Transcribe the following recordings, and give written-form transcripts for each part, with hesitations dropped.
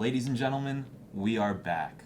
Ladies and gentlemen, we are back.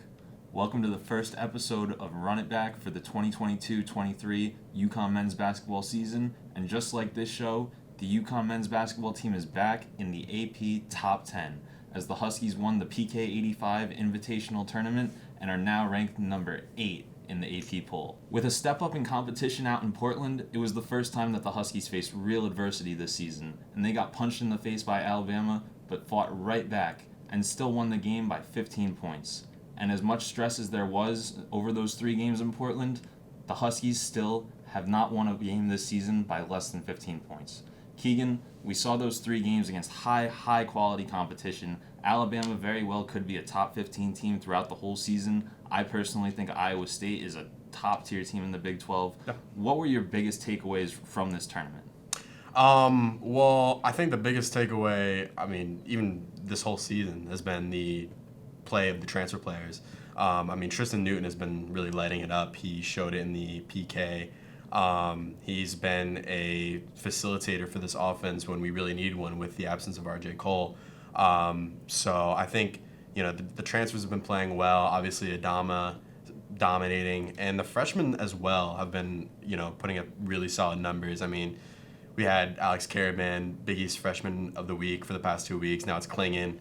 Welcome to the first episode of Run It Back for the 2022-23 UConn men's basketball season. And just like this show, the UConn men's basketball team is back in the AP Top 10 as the Huskies won the PK85 Invitational tournament and are now ranked number 8 in the AP poll. With a step up in competition out in Portland, it was the first time that the Huskies faced real adversity this season, and they got punched in the face by Alabama, but fought right back and still won the game by 15 points. And as much stress as there was over those 3 games in Portland, the Huskies still have not won a game this season by less than 15 points. Keegan, we saw those 3 games against high quality competition. Alabama very well could be a top 15 team throughout the whole season. I personally think Iowa State is a top tier team in the Big 12. Yeah. What were your biggest takeaways from this tournament? Well, I think the biggest takeaway, even this whole season, has been the play of the transfer players. Tristan Newton has been really lighting it up. He showed it in the PK. He's been a facilitator for this offense when we really needed one with the absence of R.J. Cole. So I think, the transfers have been playing well. Obviously, Adama dominating. And the freshmen as well have been, putting up really solid numbers. We had Alex Caravan, Big East Freshman of the Week for the past 2 weeks. Now it's Klingon.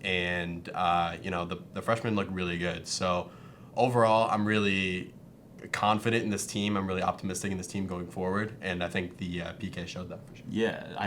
The freshmen look really good. So overall, I'm really confident in this team. I'm really optimistic in this team going forward. And I think the PK showed that for sure. Yeah,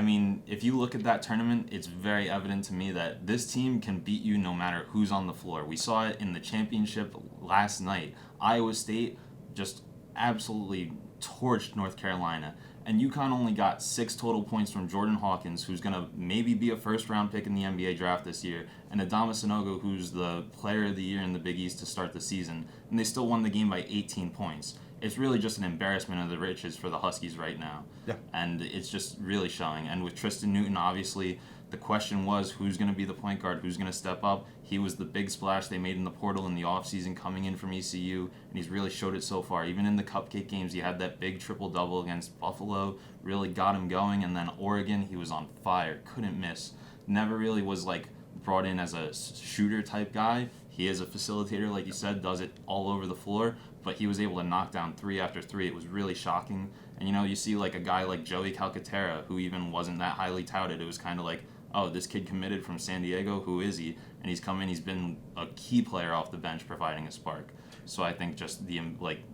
if you look at that tournament, it's very evident to me that this team can beat you no matter who's on the floor. We saw it in the championship last night. Iowa State just absolutely torched North Carolina. And UConn only got 6 total points from Jordan Hawkins, who's going to maybe be a first-round pick in the NBA draft this year, and Adama Sanogo, who's the player of the year in the Big East to start the season. And they still won the game by 18 points. It's really just an embarrassment of the riches for the Huskies right now. Yeah. And it's just really showing. And with Tristan Newton, obviously, the question was who's going to be the point guard, who's going to step up. He was the big splash they made in the portal in the offseason coming in from ECU, and he's really showed it so far. Even in the cupcake games, he had that big triple-double against Buffalo, really got him going, and then Oregon, he was on fire, couldn't miss. Never really was brought in as a shooter-type guy. He is a facilitator, like you said, does it all over the floor, but he was able to knock down 3 after 3. It was really shocking. And, you see a guy like Joey Calcaterra, who even wasn't that highly touted. It was kind of like, oh, this kid committed from San Diego, who is he? And he's been a key player off the bench providing a spark. So I think just the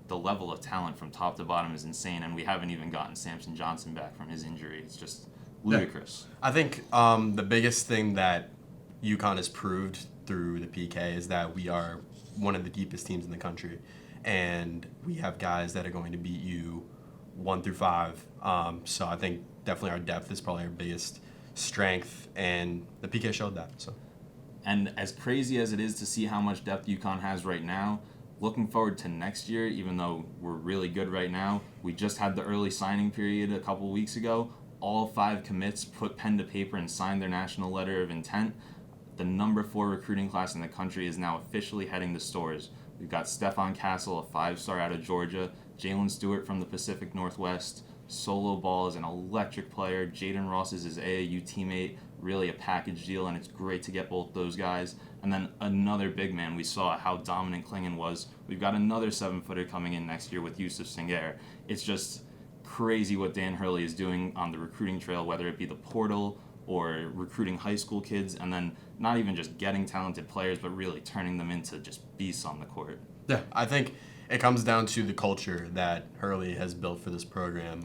level of talent from top to bottom is insane, and we haven't even gotten Samson Jansen back from his injury. It's just ludicrous. Yeah. I think the biggest thing that UConn has proved through the PK is that we are one of the deepest teams in the country, and we have guys that are going to beat you 1 through 5. So I think definitely our depth is probably our biggest strength, and the PK showed that. So, and as crazy as it is to see how much depth UConn has right now, looking forward to next year, even though we're really good right now, we just had the early signing period a couple weeks ago. All 5 commits put pen to paper and signed their national letter of intent. The number 4 recruiting class in the country is now officially heading to stores. We've got Stephon Castle, a 5-star out of Georgia, Jalen Stewart from the Pacific Northwest. Solo Ball is an electric player. Jaden Ross is his AAU teammate. Really a package deal, and it's great to get both those guys. And then another big man. We saw how dominant Klingon was. We've got another 7-footer coming in next year with Yusuf Singer. It's just crazy what Dan Hurley is doing on the recruiting trail, whether it be the portal or recruiting high school kids, and then not even just getting talented players, but really turning them into just beasts on the court. Yeah, I think it comes down to the culture that Hurley has built for this program.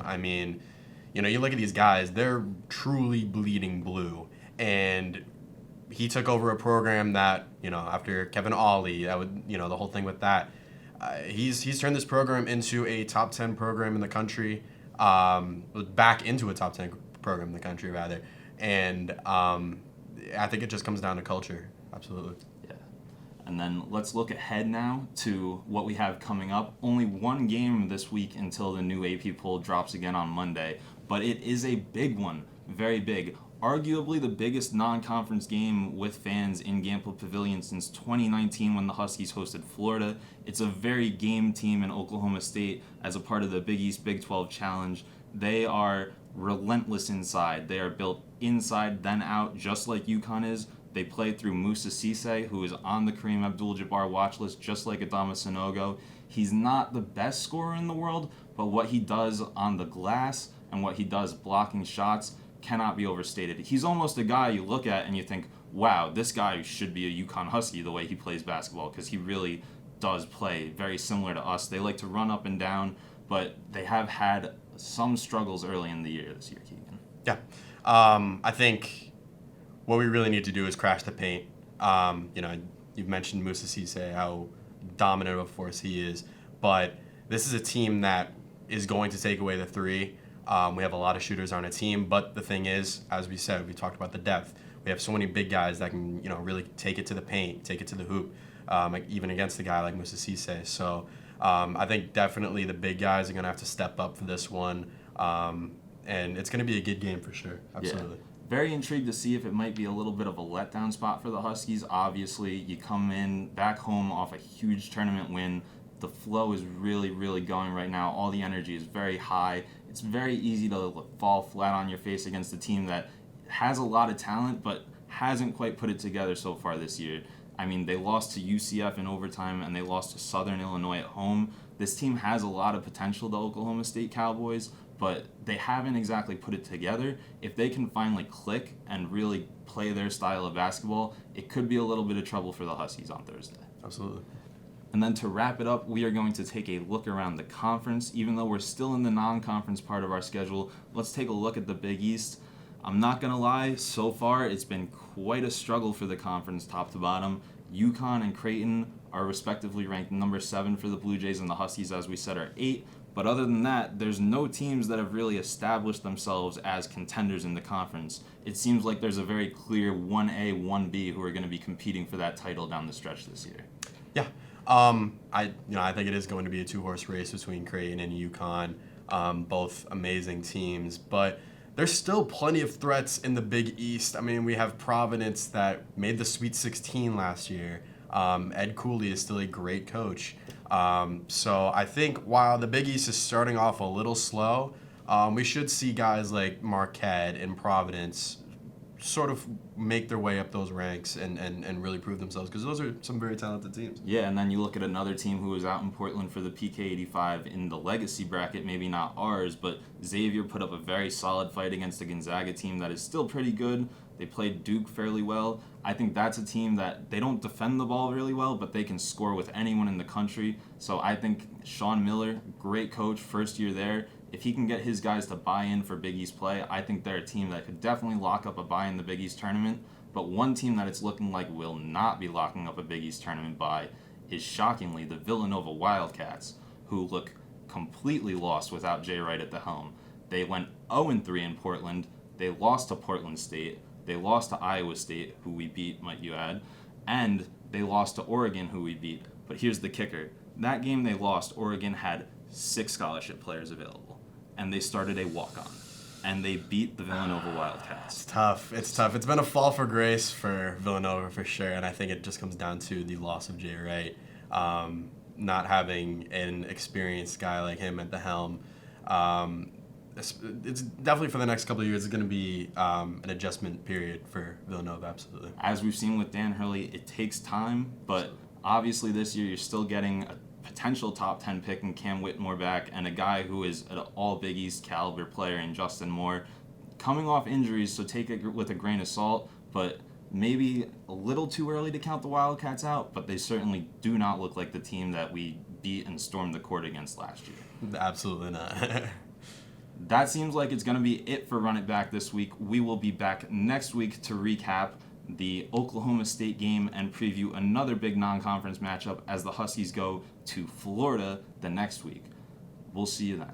You look at these guys, they're truly bleeding blue. And he took over a program that, after Kevin Ollie, that would, the whole thing with that. He's turned this program into a top 10 program in the country, back into a top 10 program in the country, rather. And I think it just comes down to culture. Absolutely. And then let's look ahead now to what we have coming up. Only 1 game this week until the new AP poll drops again on Monday, but it is a big one, very big. Arguably the biggest non-conference game with fans in Gampel Pavilion since 2019 when the Huskies hosted Florida. It's a very game team in Oklahoma State as a part of the Big East Big 12 Challenge. They are relentless inside. They are built inside, then out, just like UConn is. They play through Musa Cisse, who is on the Kareem Abdul-Jabbar watch list, just like Adama Sanogo. He's not the best scorer in the world, but what he does on the glass and what he does blocking shots cannot be overstated. He's almost a guy you look at and you think, wow, this guy should be a UConn Husky the way he plays basketball, because he really does play very similar to us. They like to run up and down, but they have had some struggles early in the year this year, Keegan. Yeah. I think what we really need to do is crash the paint. You've mentioned Musa Cisse, how dominant of a force he is, but this is a team that is going to take away the three. We have a lot of shooters on a team, but the thing is, as we said, we talked about the depth. We have so many big guys that can, really take it to the paint, take it to the hoop, even against a guy like Musa Cisse. So I think definitely the big guys are going to have to step up for this one, and it's going to be a good game for sure. Absolutely. Yeah. Very intrigued to see if it might be a little bit of a letdown spot for the Huskies. Obviously, you come in back home off a huge tournament win. The flow is really, really going right now. All the energy is very high. It's very easy to fall flat on your face against a team that has a lot of talent but hasn't quite put it together so far this year. I mean, they lost to UCF in overtime and they lost to Southern Illinois at home. This team has a lot of potential, the Oklahoma State Cowboys, but they haven't exactly put it together. If they can finally click and really play their style of basketball, it could be a little bit of trouble for the Huskies on Thursday. Absolutely. And then to wrap it up, we are going to take a look around the conference. Even though we're still in the non-conference part of our schedule, let's take a look at the Big East. I'm not going to lie, so far it's been quite a struggle for the conference top to bottom. UConn and Creighton are respectively ranked number 7 for the Blue Jays, and the Huskies, as we said, are 8. But other than that, there's no teams that have really established themselves as contenders in the conference. It seems like there's a very clear 1A, 1B who are going to be competing for that title down the stretch this year. Yeah. I think it is going to be a 2-horse race between Creighton and UConn, both amazing teams, but there's still plenty of threats in the Big East. I mean, we have Providence that made the Sweet 16 last year. Ed Cooley is still a great coach. So I think while the Big East is starting off a little slow, we should see guys like Marquette and Providence sort of make their way up those ranks and really prove themselves, because those are some very talented teams. Yeah, and then you look at another team who was out in Portland for the PK85 in the legacy bracket, maybe not ours, but Xavier put up a very solid fight against a Gonzaga team that is still pretty good. They played Duke fairly well. I think that's a team that they don't defend the ball really well, but they can score with anyone in the country. So I think Sean Miller, great coach, first year there. If he can get his guys to buy in for Big East play, I think they're a team that could definitely lock up a bye in the Big East tournament. But one team that it's looking like will not be locking up a Big East tournament bye is, shockingly, the Villanova Wildcats, who look completely lost without Jay Wright at the helm. They went 0-3 in Portland. They lost to Portland State. They lost to Iowa State, who we beat, might you add. And they lost to Oregon, who we beat. But here's the kicker. That game they lost, Oregon had 6 scholarship players available. And they started a walk-on. And they beat the Villanova Wildcats. It's tough. It's been a fall for grace for Villanova for sure, and I think it just comes down to the loss of Jay Wright. Not having an experienced guy like him at the helm. It's definitely, for the next couple of years, it's going to be an adjustment period for Villanova, absolutely. As we've seen with Dan Hurley, it takes time, but obviously this year you're still getting a potential top 10 pick in Cam Whitmore back, and a guy who is an all Big East caliber player in Justin Moore, coming off injuries, so take it with a grain of salt, but maybe a little too early to count the Wildcats out, but they certainly do not look like the team that we beat and stormed the court against last year. Absolutely not. That seems like it's going to be it for Run It Back this week. We will be back next week to recap the Oklahoma State game and preview another big non-conference matchup as the Huskies go to Florida the next week. We'll see you then.